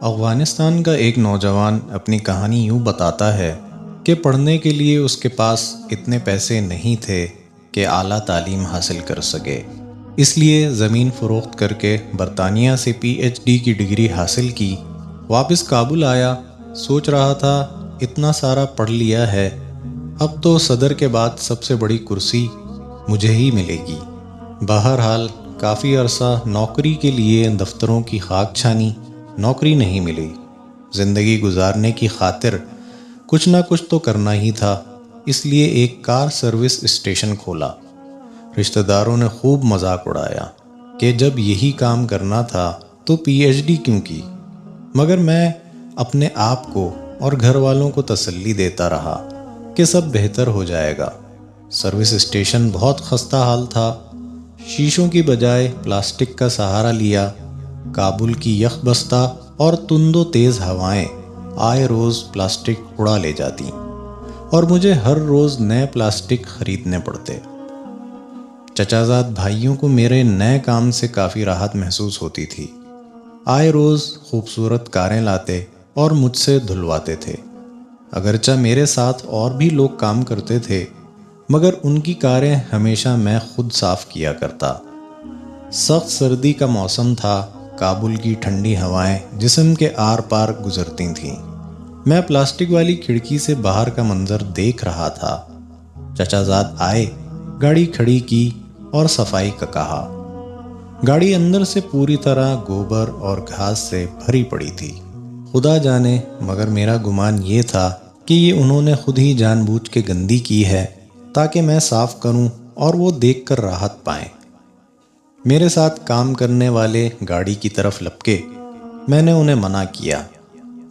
افغانستان کا ایک نوجوان اپنی کہانی یوں بتاتا ہے کہ پڑھنے کے لیے اس کے پاس اتنے پیسے نہیں تھے کہ اعلیٰ تعلیم حاصل کر سکے، اس لیے زمین فروخت کر کے برطانیہ سے پی ایچ ڈی کی ڈگری حاصل کی۔ واپس کابل آیا، سوچ رہا تھا اتنا سارا پڑھ لیا ہے، اب تو صدر کے بعد سب سے بڑی کرسی مجھے ہی ملے گی۔ بہرحال کافی عرصہ نوکری کے لیے دفتروں کی خاک چھانی، نوکری نہیں ملی۔ زندگی گزارنے کی خاطر کچھ نہ کچھ تو کرنا ہی تھا، اس لیے ایک کار سروس اسٹیشن کھولا۔ رشتہ داروں نے خوب مذاق اڑایا کہ جب یہی کام کرنا تھا تو پی ایچ ڈی کیوں کی، مگر میں اپنے آپ کو اور گھر والوں کو تسلی دیتا رہا کہ سب بہتر ہو جائے گا۔ سروس اسٹیشن بہت خستہ حال تھا، شیشوں کی بجائے پلاسٹک کا سہارا لیا۔ کابل کی یخ بستہ اور تند و تیز ہوائیں آئے روز پلاسٹک اڑا لے جاتی اور مجھے ہر روز نئے پلاسٹک خریدنے پڑتے۔ چچا زاد بھائیوں کو میرے نئے کام سے کافی راحت محسوس ہوتی تھی۔ آئے روز خوبصورت کاریں لاتے اور مجھ سے دھلواتے تھے۔ اگرچہ میرے ساتھ اور بھی لوگ کام کرتے تھے، مگر ان کی کاریں ہمیشہ میں خود صاف کیا کرتا۔ سخت سردی کا موسم تھا، کابل کی ٹھنڈی ہوائیں جسم کے آر پار گزرتی تھیں۔ میں پلاسٹک والی کھڑکی سے باہر کا منظر دیکھ رہا تھا۔ چچا زاد آئے، گاڑی کھڑی کی اور صفائی کا کہا۔ گاڑی اندر سے پوری طرح گوبر اور گھاس سے بھری پڑی تھی۔ خدا جانے، مگر میرا گمان یہ تھا کہ یہ انہوں نے خود ہی جان بوجھ کے گندی کی ہے تاکہ میں صاف کروں اور وہ دیکھ کر راحت پائیں۔ میرے ساتھ کام کرنے والے گاڑی کی طرف لپکے، میں نے انہیں منع کیا۔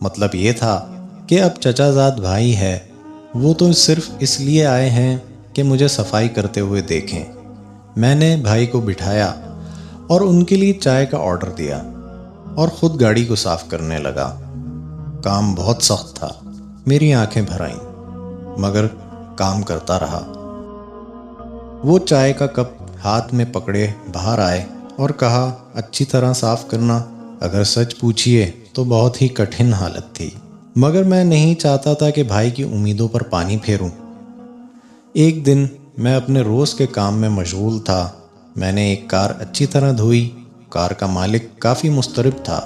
مطلب یہ تھا کہ اب چچا زاد بھائی ہے، وہ تو صرف اس لیے آئے ہیں کہ مجھے صفائی کرتے ہوئے دیکھیں۔ میں نے بھائی کو بٹھایا اور ان کے لیے چائے کا آرڈر دیا اور خود گاڑی کو صاف کرنے لگا۔ کام بہت سخت تھا، میری آنکھیں بھر آئیں، مگر کام کرتا رہا۔ وہ چائے کا کپ ہاتھ میں پکڑے باہر آئے اور کہا، اچھی طرح صاف کرنا، اگر سچ پوچھئے تو بہت ہی کٹھن حالت تھی، مگر میں نہیں چاہتا تھا کہ بھائی کی امیدوں پر پانی پھیروں۔ ایک دن میں اپنے روز کے کام میں مشغول تھا۔ میں نے ایک کار اچھی طرح دھوئی۔ کار کا مالک کافی مضطرب تھا۔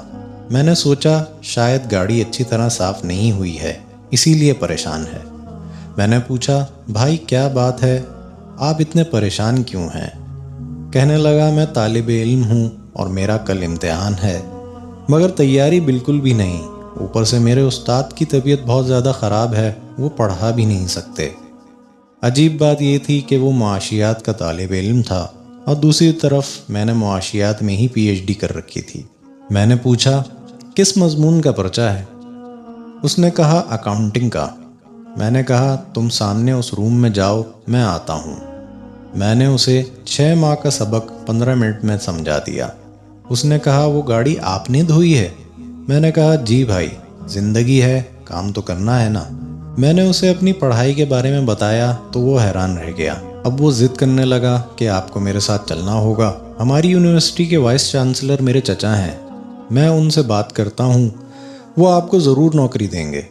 میں نے سوچا شاید گاڑی اچھی طرح صاف نہیں ہوئی ہے، اسی لیے پریشان ہے۔ میں نے پوچھا، بھائی کیا بات ہے، آپ اتنے پریشان کیوں ہیں؟ کہنے لگا، میں طالب علم ہوں اور میرا کل امتحان ہے، مگر تیاری بالکل بھی نہیں، اوپر سے میرے استاد کی طبیعت بہت زیادہ خراب ہے، وہ پڑھا بھی نہیں سکتے۔ عجیب بات یہ تھی کہ وہ معاشیات کا طالب علم تھا اور دوسری طرف میں نے معاشیات میں ہی پی ایچ ڈی کر رکھی تھی۔ میں نے پوچھا، کس مضمون کا پرچہ ہے؟ اس نے کہا، اکاؤنٹنگ کا۔ میں نے کہا، تم سامنے اس روم میں جاؤ، میں آتا ہوں۔ میں نے اسے 6 ماہ کا سبق 15 منٹ میں سمجھا دیا۔ اس نے کہا، وہ گاڑی آپ نے دھوئی ہے؟ میں نے کہا، جی بھائی، زندگی ہے، کام تو کرنا ہے نا۔ میں نے اسے اپنی پڑھائی کے بارے میں بتایا تو وہ حیران رہ گیا۔ اب وہ ضد کرنے لگا کہ آپ کو میرے ساتھ چلنا ہوگا، ہماری یونیورسٹی کے وائس چانسلر میرے چچا ہیں، میں ان سے بات کرتا ہوں، وہ آپ کو ضرور نوکری دیں گے۔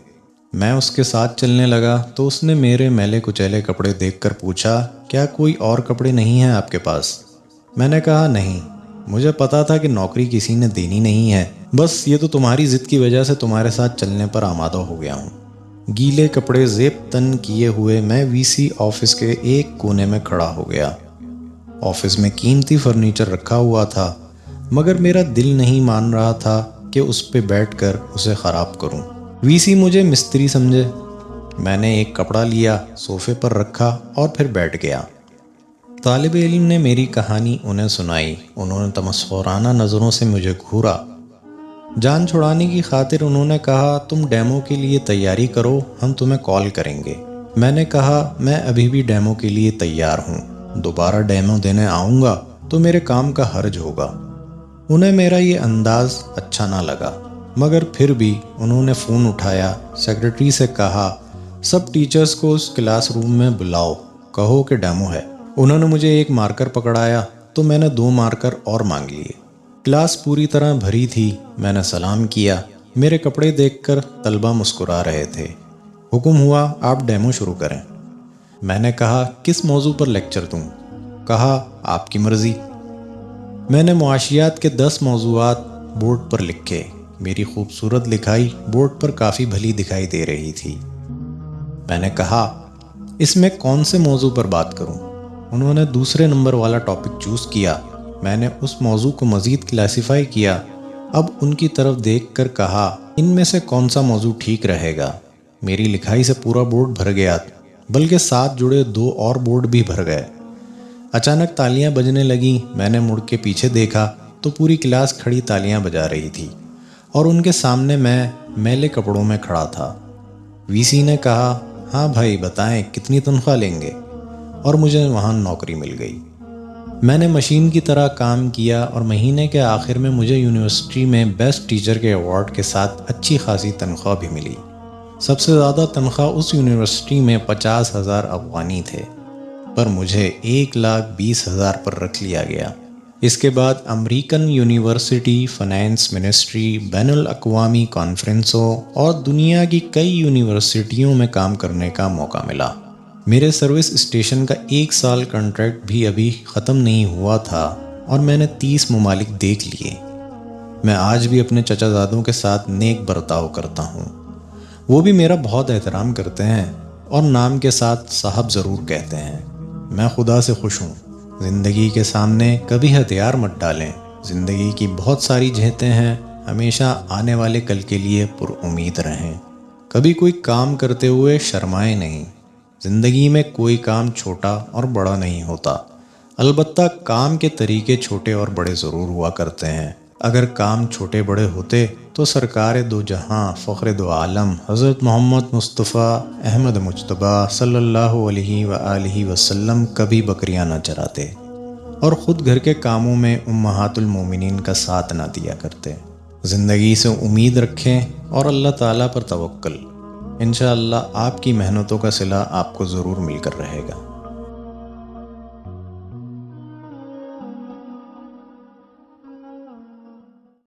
میں اس کے ساتھ چلنے لگا تو اس نے میرے میلے کچیلے کپڑے دیکھ کر پوچھا، کیا کوئی اور کپڑے نہیں ہیں آپ کے پاس؟ میں نے کہا، نہیں، مجھے پتا تھا کہ نوکری کسی نے دینی نہیں ہے، بس یہ تو تمہاری ضد کی وجہ سے تمہارے ساتھ چلنے پر آمادہ ہو گیا ہوں۔ گیلے کپڑے زیب تن کیے ہوئے میں وی سی آفس کے ایک کونے میں کھڑا ہو گیا۔ آفس میں قیمتی فرنیچر رکھا ہوا تھا، مگر میرا دل نہیں مان رہا تھا کہ اس پہ بیٹھ کر اسے خراب کروں۔ وی سی مجھے مستری سمجھے۔ میں نے ایک کپڑا لیا، صوفے پر رکھا اور پھر بیٹھ گیا۔ طالب علم نے میری کہانی انہیں سنائی۔ انہوں نے تمسخرانہ نظروں سے مجھے گھورا۔ جان چھڑانے کی خاطر انہوں نے کہا، تم ڈیمو کے لیے تیاری کرو، ہم تمہیں کال کریں گے۔ میں نے کہا، میں ابھی بھی ڈیمو کے لیے تیار ہوں، دوبارہ ڈیمو دینے آؤں گا تو میرے کام کا حرج ہوگا۔ انہیں میرا یہ انداز اچھا نہ لگا، مگر پھر بھی انہوں نے فون اٹھایا، سیکرٹری سے کہا، سب ٹیچرز کو اس کلاس روم میں بلاؤ، کہو کہ ڈیمو ہے۔ انہوں نے مجھے ایک مارکر پکڑایا تو میں نے 2 مارکر اور مانگ لیے۔ کلاس پوری طرح بھری تھی۔ میں نے سلام کیا، میرے کپڑے دیکھ کر طلبہ مسکرا رہے تھے۔ حکم ہوا آپ ڈیمو شروع کریں۔ میں نے کہا کس موضوع پر لیکچر دوں؟ کہا آپ کی مرضی۔ میں نے معاشیات کے 10 موضوعات بورڈ پر لکھے۔ میری خوبصورت لکھائی بورڈ پر کافی بھلی دکھائی دے رہی تھی۔ میں نے کہا اس میں کون سے موضوع پر بات کروں؟ انہوں نے دوسرے نمبر والا ٹاپک چوز کیا۔ میں نے اس موضوع کو مزید کلاسیفائی کیا۔ اب ان کی طرف دیکھ کر کہا ان میں سے کون سا موضوع ٹھیک رہے گا؟ میری لکھائی سے پورا بورڈ بھر گیا، بلکہ ساتھ جڑے 2 اور بورڈ بھی بھر گئے۔ اچانک تالیاں بجنے لگیں۔ میں نے مڑ کے پیچھے دیکھا تو پوری کلاس کھڑی تالیاں بجا رہی تھی اور ان کے سامنے میں میلے کپڑوں میں کھڑا تھا۔ وی سی نے کہا ہاں بھائی بتائیں کتنی تنخواہ لیں گے؟ اور مجھے وہاں نوکری مل گئی۔ میں نے مشین کی طرح کام کیا اور مہینے کے آخر میں مجھے یونیورسٹی میں بیسٹ ٹیچر کے ایوارڈ کے ساتھ اچھی خاصی تنخواہ بھی ملی۔ سب سے زیادہ تنخواہ اس یونیورسٹی میں 50,000 افغانی تھے، پر مجھے 1,20,000 پر رکھ لیا گیا۔ اس کے بعد امریکن یونیورسٹی، فائنانس منسٹری، بین الاقوامی کانفرنسوں اور دنیا کی کئی یونیورسٹیوں میں کام کرنے کا موقع ملا۔ میرے سروس اسٹیشن کا 1 سال کنٹریکٹ بھی ابھی ختم نہیں ہوا تھا اور میں نے 30 ممالک دیکھ لیے۔ میں آج بھی اپنے چچا زادوں کے ساتھ نیک برتاؤ کرتا ہوں۔ وہ بھی میرا بہت احترام کرتے ہیں اور نام کے ساتھ صاحب ضرور کہتے ہیں۔ میں خدا سے خوش ہوں۔ زندگی کے سامنے کبھی ہتھیار مت ڈالیں۔ زندگی کی بہت ساری جہتیں ہیں، ہمیشہ آنے والے کل کے لیے پر امید رہیں۔ کبھی کوئی کام کرتے ہوئے شرمائیں نہیں۔ زندگی میں کوئی کام چھوٹا اور بڑا نہیں ہوتا، البتہ کام کے طریقے چھوٹے اور بڑے ضرور ہوا کرتے ہیں۔ اگر کام چھوٹے بڑے ہوتے تو سرکار دو جہاں، فخر دو عالم حضرت محمد مصطفیٰ احمد مجتبیٰ صلی اللہ علیہ وآلہ وسلم کبھی بکریاں نہ چراتے اور خود گھر کے کاموں میں امہات المومنین کا ساتھ نہ دیا کرتے۔ زندگی سے امید رکھیں اور اللہ تعالیٰ پر توکل۔ انشاءاللہ آپ کی محنتوں کا صلہ آپ کو ضرور مل کر رہے گا۔